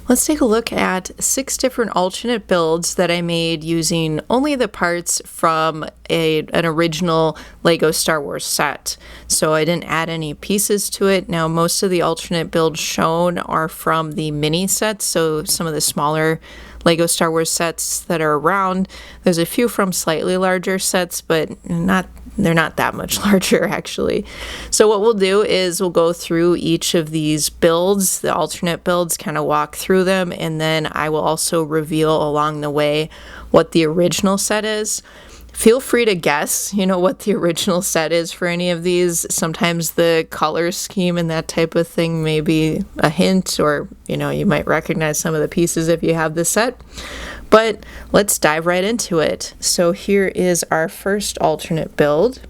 Let's take a look at 6 different alternate builds that I made using only the parts from an original Lego Star Wars set. So I didn't add any pieces to it. Now most of the alternate builds shown are from the mini sets, so some of the smaller Lego Star Wars sets that are around. There's a few from slightly larger sets, but they're not that much larger actually. So what we'll do is we'll go through each of these builds, the alternate builds, kind of walk through them, and then I will also reveal along the way what the original set is. Feel free to guess, what the original set is for any of these. Sometimes the color scheme and that type of thing may be a hint, or, you might recognize some of the pieces if you have the set. But let's dive right into it. So here is our first alternate build.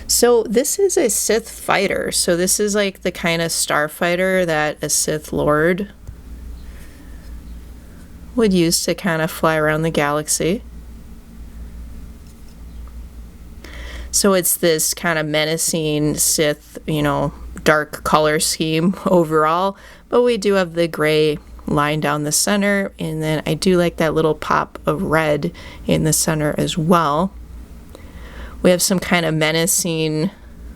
So this is a Sith Fighter. So this is like the kind of Starfighter that a Sith Lord would use to kind of fly around the galaxy. So it's this kind of menacing Sith, dark color scheme overall, but we do have the gray line down the center, and then I do like that little pop of red in the center as well. We have some kind of menacing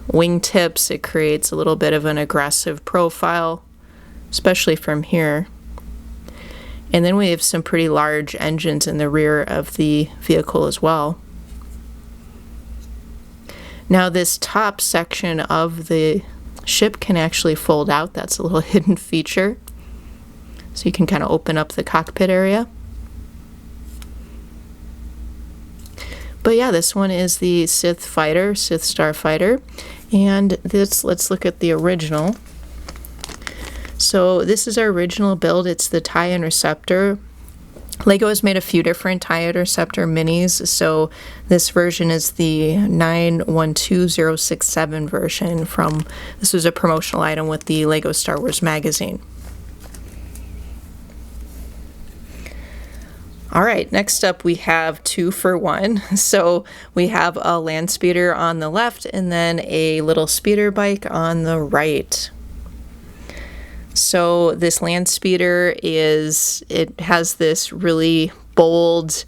wingtips. It creates a little bit of an aggressive profile, especially from here. And then we have some pretty large engines in the rear of the vehicle as well. Now this top section of the ship can actually fold out. That's a little hidden feature. So you can kind of open up the cockpit area. But yeah, this one is the Sith Fighter, Sith Starfighter. And let's look at the original. So this is our original build. It's the TIE Interceptor. Lego has made a few different TIE Interceptor minis, so this version is the 912067 version this was a promotional item with the Lego Star Wars magazine. Alright, next up we have 2 for 1. So we have a Landspeeder on the left and then a little speeder bike on the right. So this Landspeeder it has this really bold,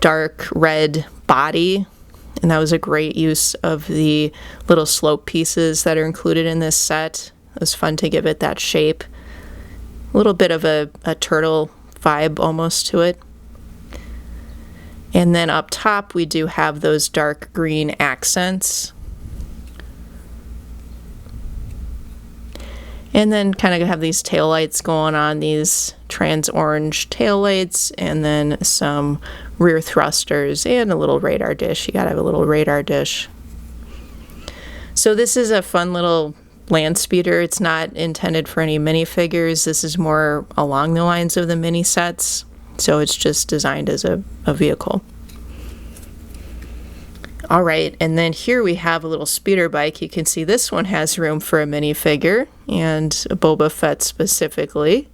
dark red body, and that was a great use of the little slope pieces that are included in this set. It was fun to give it that shape. A little bit of a turtle vibe almost to it. And then up top we do have those dark green accents. And then kind of have these taillights going on, these trans orange taillights, and then some rear thrusters and a little radar dish. You gotta have a little radar dish. So this is a fun little Landspeeder. It's not intended for any minifigures. This is more along the lines of the mini sets. So it's just designed as a vehicle. All right, and then here we have a little speeder bike. You can see this one has room for a minifigure, and a Boba Fett specifically.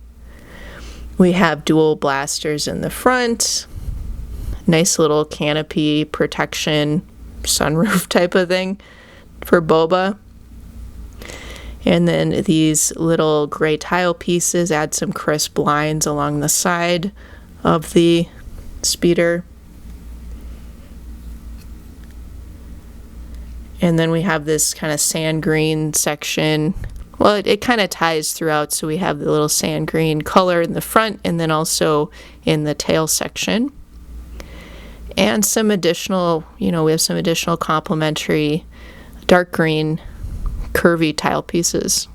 We have dual blasters in the front. Nice little canopy protection, sunroof type of thing for Boba. And then these little gray tile pieces add some crisp lines along the side of the speeder. And then we have this kind of sand green section. Well, it kind of ties throughout, so we have the little sand green color in the front and then also in the tail section. And some additional, we have some additional complementary dark green curvy tile pieces.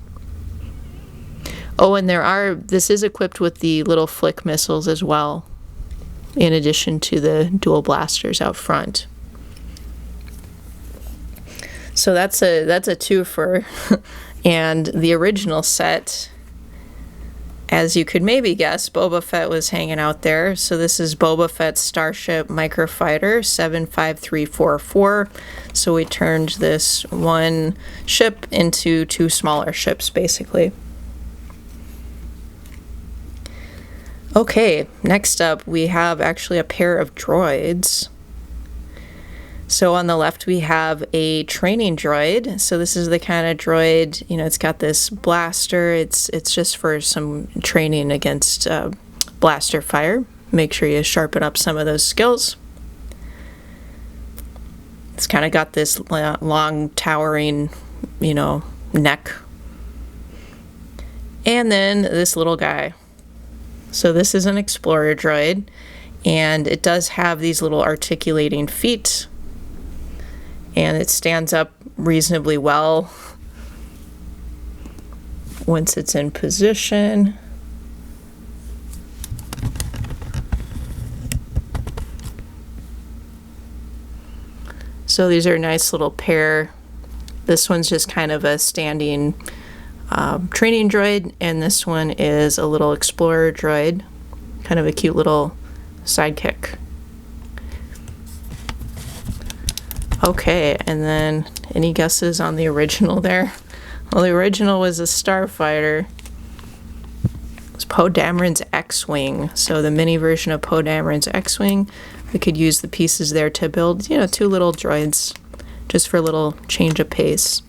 Oh, and this is equipped with the little flick missiles as well, in addition to the dual blasters out front. So that's a twofer. And the original set, as you could maybe guess, Boba Fett was hanging out there. So this is Boba Fett's Starship Microfighter 75344. So we turned this one ship into 2 smaller ships, basically. Okay, next up we have actually a pair of droids. So on the left we have a training droid. So this is the kind of droid, it's got this blaster. It's just for some training against blaster fire. Make sure you sharpen up some of those skills. It's kind of got this long towering, neck. And then this little guy. So this is an explorer droid, and it does have these little articulating feet. And it stands up reasonably well once it's in position. So these are a nice little pair. This one's just kind of a standing training droid, and this one is a little explorer droid, kind of a cute little sidekick. Okay, and then any guesses on the original there? Well, the original was a Starfighter. It was Poe Dameron's X-Wing. So the mini version of Poe Dameron's X-Wing, we could use the pieces there to build, two little droids, just for a little change of pace.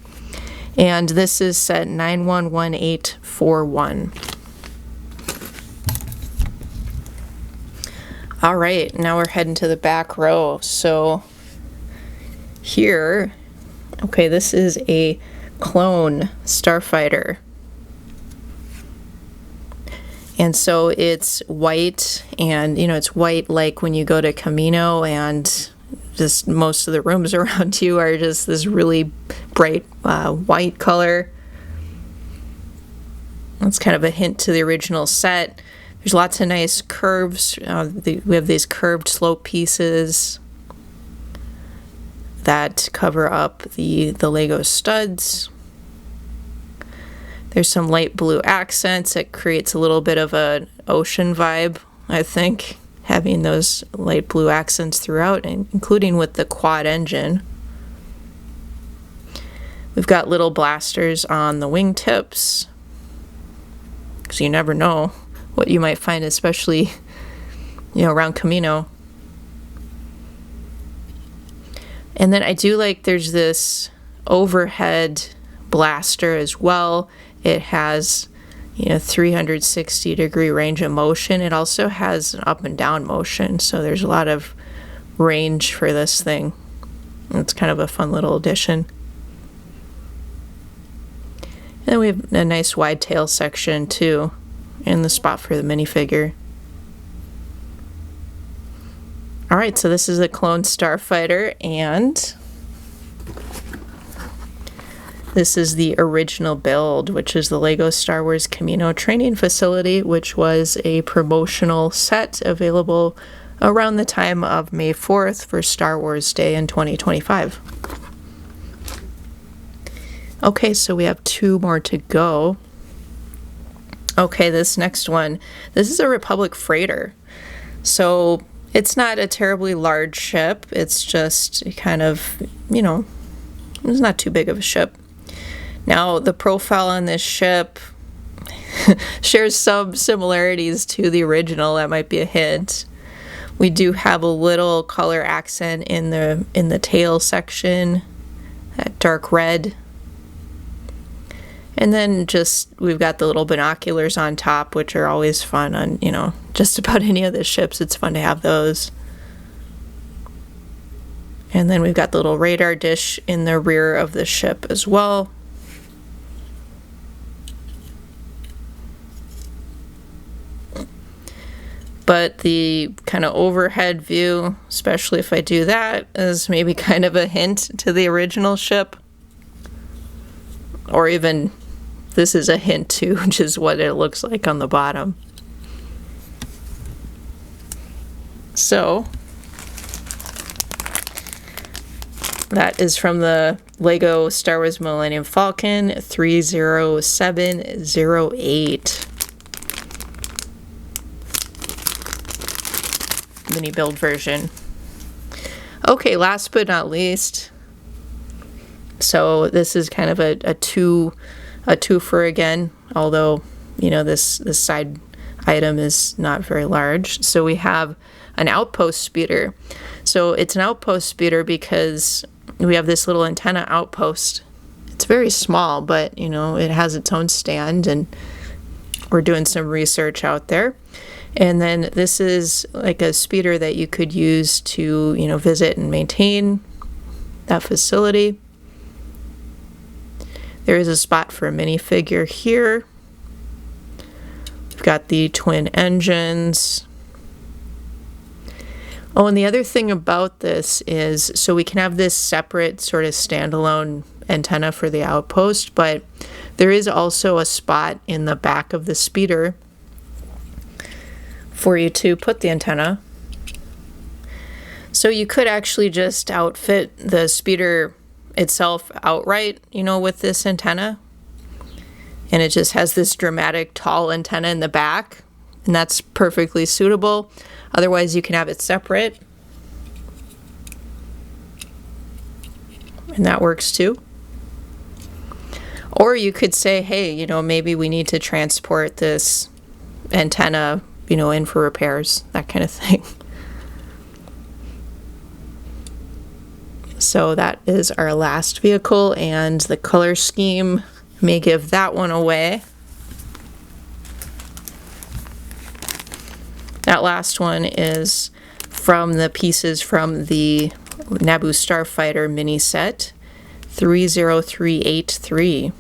And this is set 911841. All right, now we're heading to the back row. So here, okay, this is a clone Starfighter. And so it's white, and it's white like when you go to Kamino, and just most of the rooms around you are just this really bright white color. That's kind of a hint to the original set. There's lots of nice curves. We have these curved slope pieces that cover up the Lego studs. There's some light blue accents. It creates a little bit of an ocean vibe, I think, having those light blue accents throughout, including with the quad engine. We've got little blasters on the wingtips, because you never know what you might find, especially around Kamino. And then I do like there's this overhead blaster as well. It has 360-degree range of motion. It also has an up and down motion, so there's a lot of range for this thing. It's kind of a fun little addition. And then we have a nice wide tail section too, and the spot for the minifigure. Alright, so this is a clone Starfighter, and this is the original build, which is the Lego Star Wars Kamino training facility, which was a promotional set available around the time of May 4th for Star Wars Day in 2025. Okay, so we have 2 more to go. Okay, this next one, this is a Republic freighter. So it's not a terribly large ship. It's just kind of, it's not too big of a ship. Now, the profile on this ship shares some similarities to the original. That might be a hint. We do have a little color accent in the tail section, that dark red. And then we've got the little binoculars on top, which are always fun on, just about any of the ships. It's fun to have those. And then we've got the little radar dish in the rear of the ship as well. But the kind of overhead view, especially if I do that, is maybe kind of a hint to the original ship. Or even this is a hint to just what it looks like on the bottom. So that is from the Lego Star Wars Millennium Falcon 30708. Mini build version. Okay, last but not least. So this is kind of a twofer again, although this side item is not very large. So we have an Outpost Speeder. So it's an outpost speeder because we have this little antenna outpost. It's very small, but you know, it has its own stand, and we're doing some research out there. And then this is like a speeder that you could use to, you know, visit and maintain that facility. There is a spot for a minifigure here. We've got the twin engines. Oh, and the other thing about this is, so we can have this separate sort of standalone antenna for the outpost, but there is also a spot in the back of the speeder for you to put the antenna. So you could actually just outfit the speeder itself outright, you know, with this antenna. And it just has this dramatic tall antenna in the back, and that's perfectly suitable. Otherwise, you can have it separate, and that works too. Or you could say, hey, you know, maybe we need to transport this antenna, you know, in for repairs, that kind of thing. So that is our last vehicle, and the color scheme may give that one away. That last one is from the pieces from the Naboo Starfighter mini set, 30383.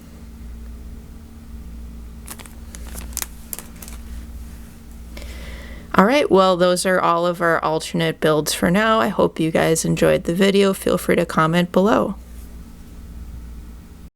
Alright, well, those are all of our alternate builds for now. I hope you guys enjoyed the video. Feel free to comment below.